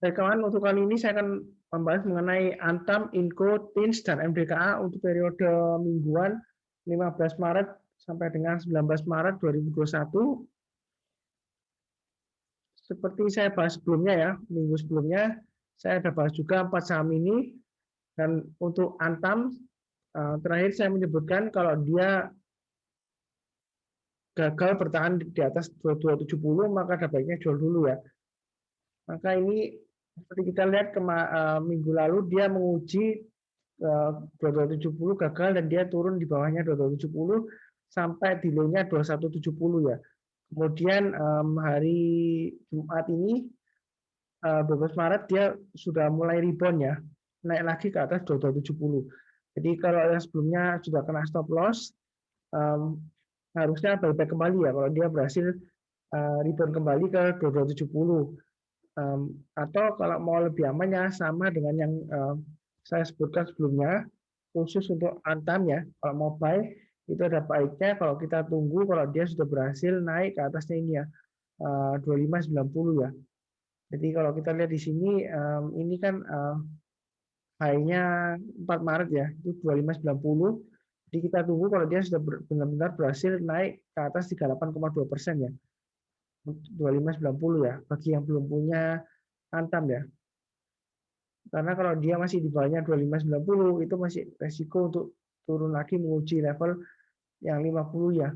Baik kawan, untuk kali ini saya akan membahas mengenai Antam, Inco, TINS, dan MDKA untuk periode mingguan 15 Maret sampai dengan 19 Maret 2021. Seperti saya bahas sebelumnya ya, minggu sebelumnya, saya ada bahas juga 4 saham ini. Dan untuk Antam, terakhir saya menyebutkan kalau dia gagal bertahan di atas 2270, maka ada baiknya jual dulu ya. Maka ini seperti kita lihat minggu lalu dia menguji 2270 gagal dan dia turun di bawahnya 2270 sampai di low-nya 2170 ya. Kemudian hari Jumat ini 12 Maret dia sudah mulai rebound ya, naik lagi ke atas 2270. Jadi kalau yang sebelumnya sudah kena stop loss, harusnya balik kembali ya kalau dia berhasil rebound kembali ke 2270. Atau kalau mau lebih amannya sama dengan yang saya sebutkan sebelumnya, khusus untuk Antam ya, kalau mau buy itu ada baiknya kalau kita tunggu kalau dia sudah berhasil naik ke atasnya ini ya, 2590 ya. Jadi kalau kita lihat di sini ini kan high-nya 4 Maret ya, itu 2590. Jadi kita tunggu kalau dia sudah benar-benar berhasil naik ke atas 38,2% ya. 2590 ya, bagi yang belum punya Antam ya. Karena kalau dia masih di bawahnya 2590 itu masih resiko untuk turun lagi menguji level yang 50 ya.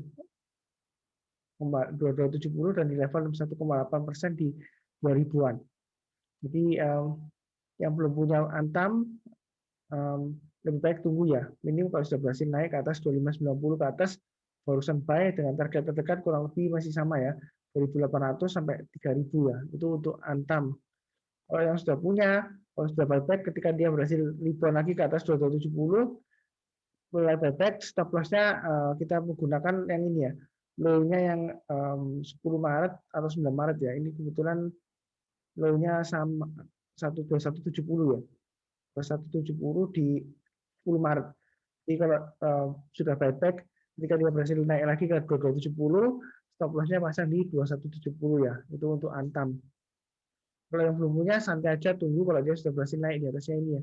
2270 dan di level 61,8% di 2000-an. Jadi yang belum punya Antam lebih baik tunggu ya. Minim kalau sudah berhasil naik ke atas 2590 ke atas barusan buy dengan target terdekat kurang lebih masih sama ya. 2800 sampai 3000 ya. Itu untuk Antam. Kalau yang sudah punya, kalau sudah buyback ketika dia berhasil rebound lagi ke atas 2270, mulai buyback, stop loss-nya kita menggunakan yang ini ya, low-nya yang 10 Maret atau 9 Maret ya. Ini kebetulan low-nya sama 12170 ya. 2170 di 10 Maret. Jadi kalau sudah buyback, ketika dia berhasil naik lagi ke 2270, stop loss-nya pasang di 2170 ya. Itu untuk Antam. Kalau yang belum punya, santai aja tunggu kalau dia sudah berhasil naik di atasnya ini ya.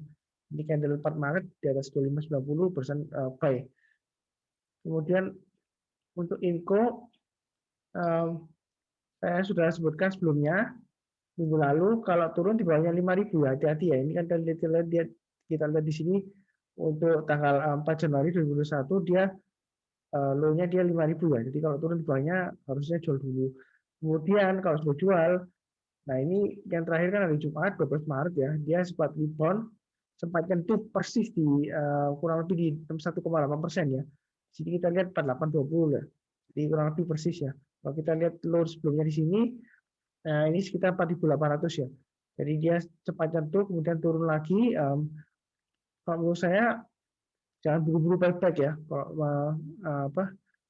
Ini candle 4 Maret di atas 2590% buy. Kemudian untuk Inco, saya sudah sebutkan sebelumnya, minggu lalu, kalau turun di bawahnya 5.000 ya, hati-hati ya. Ini kan kita lihat di sini, untuk tanggal 4 Januari 2021, dia low-nya dia 5.000 ya. Jadi kalau turun di bawahnya, harusnya jual dulu. Kemudian kalau sudah jual, nah ini yang terakhir kan hari Jumat 12 Maret ya, dia sempat rebound, sempat nyentuh persis di kurang lebih di 61,8% ya. Jadi kita lihat 4820 ya. Jadi kurang lebih persis ya. Kalau kita lihat low sebelumnya di sini, nah ini sekitar 4.800 ya. Jadi dia cepat nyentuh kemudian turun lagi. Kalau menurut saya jangan buru-buru buyback ya. Kalau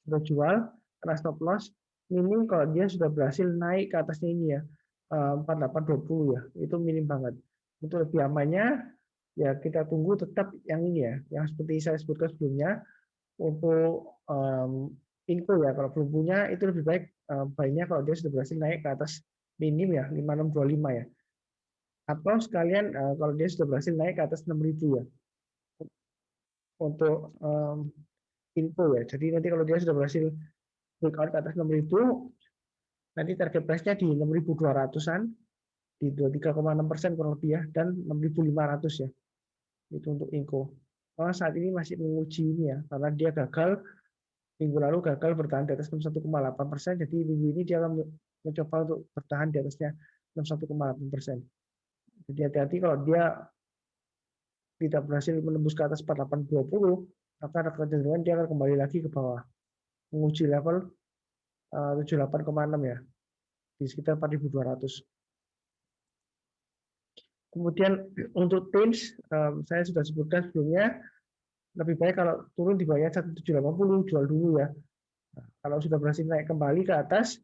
sudah jual karena stop loss, minim kalau dia sudah berhasil naik ke atasnya ini ya. 4820 ya, itu minim banget. Untuk lebih amannya ya kita tunggu tetap yang ini ya, yang seperti saya sebutkan sebelumnya untuk Inco ya, kalau belum punya itu lebih baik buy-nya kalau dia sudah berhasil naik ke atas minim ya 5625 ya, atau sekalian kalau dia sudah berhasil naik ke atas 6000 ya untuk Inco ya. Jadi nanti kalau dia sudah berhasil breakout ke atas 6000, nanti target price-nya di 6200-an, di 23,6% kurang lebih ya, dan 6.500 ya. Itu untuk Inco. Saat ini masih menguji ini ya, karena dia gagal minggu lalu bertahan di atas 61,8%, jadi minggu ini dia akan mencoba untuk bertahan di atasnya 61,8%. Jadi hati-hati kalau dia tidak berhasil menembus ke atas 4820, maka ada kecenderungan dia akan kembali lagi ke bawah, menguji level 78,6 ya, di sekitar 4.200. Kemudian untuk TINS, saya sudah sebutkan sebelumnya, lebih baik kalau turun di bawahnya 1780, jual dulu ya. Nah, kalau sudah berhasil naik kembali ke atas,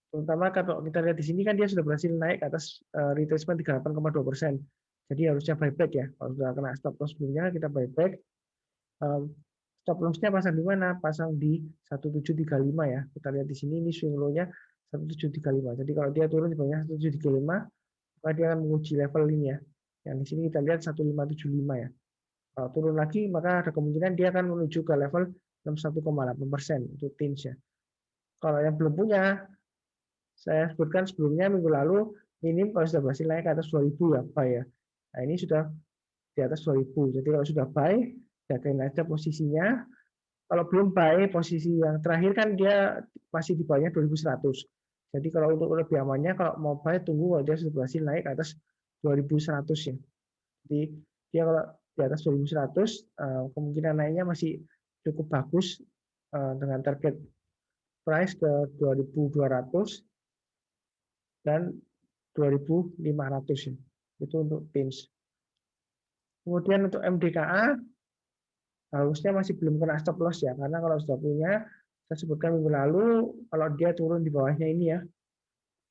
terutama kalau kita lihat di sini kan dia sudah berhasil naik ke atas retracement 38,2%. Jadi harusnya buyback ya. Kalau sudah kena stop loss sebelumnya, kita buyback. Stop loss-nya pasang di mana? Pasang di 1735 ya. Kita lihat di sini ini swing low-nya 1735. Jadi kalau dia turun di bawahnya 1735, maka dia akan menguji level ini ya. Yang di sini kita lihat 1575 ya. Kalau turun lagi maka ada kemungkinan dia akan menuju ke level 61,8% untuk teens ya. Kalau yang belum punya, saya sebutkan sebelumnya minggu lalu, minim kalau sudah berhasil naik ke atas 2000 ya, buy ya. Nah ini sudah di atas 2000. Jadi kalau sudah buy, jagain aja posisinya. Kalau belum buy, posisi yang terakhir kan dia masih di bawahnya 2100. Jadi kalau untuk lebih amannya, kalau mau buy, tunggu kalau dia sudah berhasil naik ke atas 2100 ya. Jadi dia kalau di atas 2100, kemungkinan naiknya masih cukup bagus dengan target price ke 2200 dan 2500 ya. Itu untuk teens. Kemudian untuk MDKA harusnya masih belum kena stop loss ya, karena kalau sudah punya, saya sebutkan minggu lalu, kalau dia turun di bawahnya ini ya,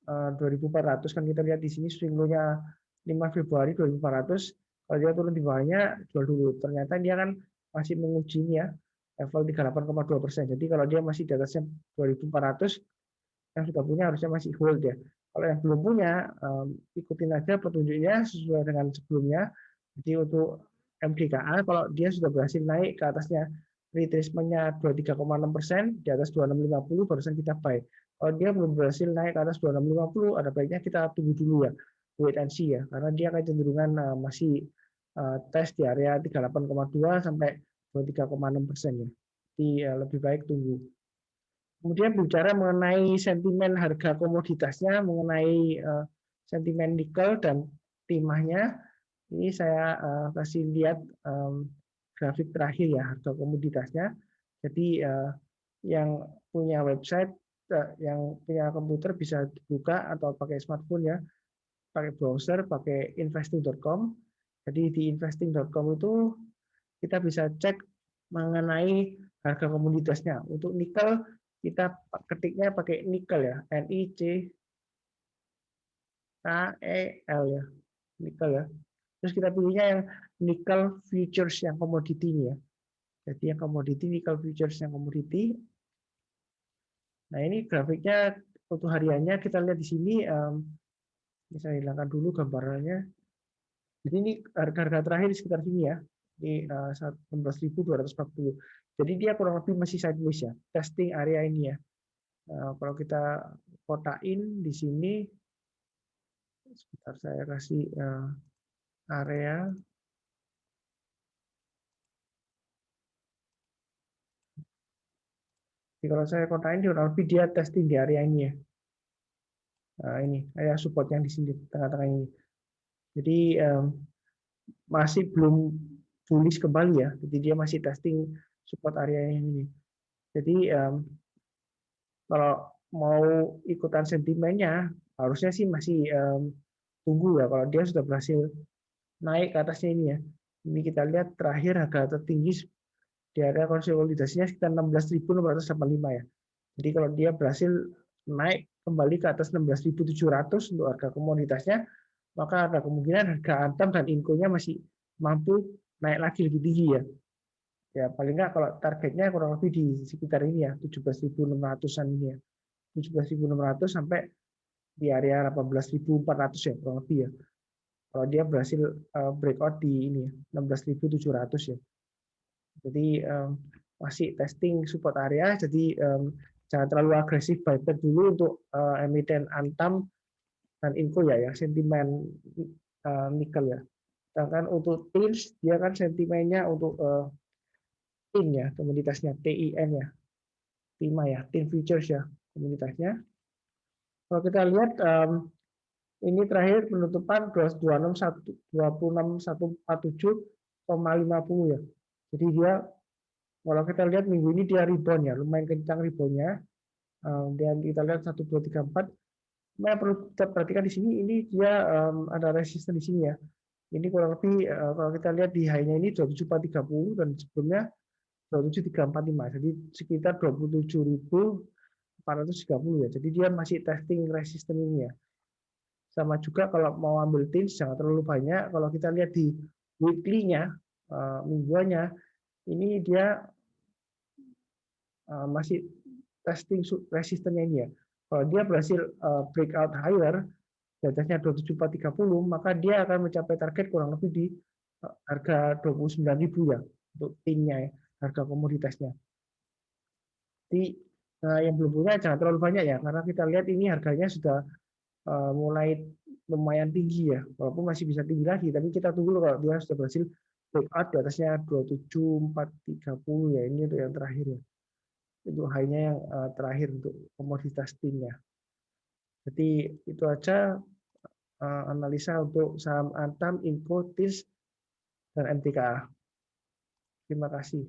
2400 kan kita lihat di sini swing low-nya 5 Februari 2400, kalau dia turun di bawahnya jual dulu. Ternyata dia kan masih menguji ini ya, level 38,2%. Jadi kalau dia masih di atasnya 2400, yang sudah punya harusnya masih hold ya. Kalau yang belum punya, ikutin aja petunjuknya sesuai dengan sebelumnya. Jadi untuk MDKA, kalau dia sudah berhasil naik ke atasnya retracement-nya 23,6%, di atas 2650 barusan kita buy. Kalau dia belum berhasil naik ke atas 2650, ada baiknya kita tunggu dulu ya, wait and see ya, karena dia kecenderungan masih tes di area 38,2 sampai 23,6% ya. Jadi lebih baik tunggu. Kemudian bicara mengenai sentimen harga komoditasnya, mengenai sentimen nikel dan timahnya, ini saya kasih lihat grafik terakhir ya harga komoditasnya. Jadi yang punya website, yang punya komputer bisa dibuka atau pakai smartphone ya, pakai browser, pakai investing.com. Jadi di investing.com itu kita bisa cek mengenai harga komoditasnya. Untuk nikel kita ketiknya pakai nikel ya, NICKEL ya, nikel ya. Terus kita pilihnya yang nickel futures yang komoditi ya. Jadi yang komoditi, nickel futures yang komoditi. Nah ini grafiknya untuk hariannya kita lihat di sini. Ini saya hilangkan dulu gambarannya. Jadi ini harga-harga terakhir di sekitar sini ya, di 16.240. Jadi dia kurang lebih masih sideways ya, testing area ini ya. Kalau kita kotain di sini, sebentar saya kasih area. Jadi kalau saya kotain di kurang lebih dia testing di area ini ya. Nah, ini area support yang di sini tengah-tengah ini. Jadi masih belum bullish kembali ya. Jadi dia masih testing support area ini. Jadi kalau mau ikutan sentimennya, harusnya sih masih tunggu ya. Kalau dia sudah berhasil naik ke atasnya ini ya. Ini kita lihat terakhir harga tertinggi di area konsolidasinya sekitar 16.685 ya. Jadi kalau dia berhasil naik kembali ke atas 16.700 untuk harga komoditasnya, maka ada kemungkinan harga Antam dan Inco-nya masih mampu naik lagi lebih tinggi ya. Ya paling nggak kalau targetnya kurang lebih di sekitar ini ya, 17.600-an ini ya. 17.600 sampai di area 18.400 ya kurang lebih ya. Kalau dia berhasil breakout di ini 16.700 ya. Jadi masih testing support area, jadi jangan terlalu agresif buy back dulu untuk emiten Antam dan Inco ya, yang sentimen nikel ya. Sedangkan untuk TINS dia kan sentimennya untuk TIN ya, komoditasnya TIN ya, TIMA ya, TIN futures ya komoditasnya. Kalau kita lihat ini terakhir penutupan 26.147,50 ya. Jadi dia kalau kita lihat minggu ini dia rebound ya, lumayan kencang reboundnya. Dan kita lihat 1, 2, 3, 4. Nah, perlu kita perhatikan di sini, ini dia ada resisten di sini ya. Ini kurang lebih kalau kita lihat di high-nya ini 27.430 dan sebelumnya 27.345. Jadi sekitar 27.430 ya. Jadi dia masih testing resisten ini ya. Sama juga kalau mau ambil TINS jangan terlalu banyak. Kalau kita lihat di weekly-nya, mingguannya, ini dia masih testing resistennya ini ya. Kalau dia berhasil breakout higher, di atasnya 27430, maka dia akan mencapai target kurang lebih di harga 29.000 ya untuk timnya ya, harga komoditasnya. Jadi yang belum punya jangan terlalu banyak ya, karena kita lihat ini harganya sudah mulai lumayan tinggi ya, walaupun masih bisa tinggi lagi, tapi kita tunggu kalau dia sudah berhasil breakout di atasnya 27430 ya, ini untuk yang terakhir ya, itu high-nya yang terakhir untuk komoditas timnya. Jadi itu aja analisa untuk saham Antam, Inco, TIS, dan MTKA. Terima kasih.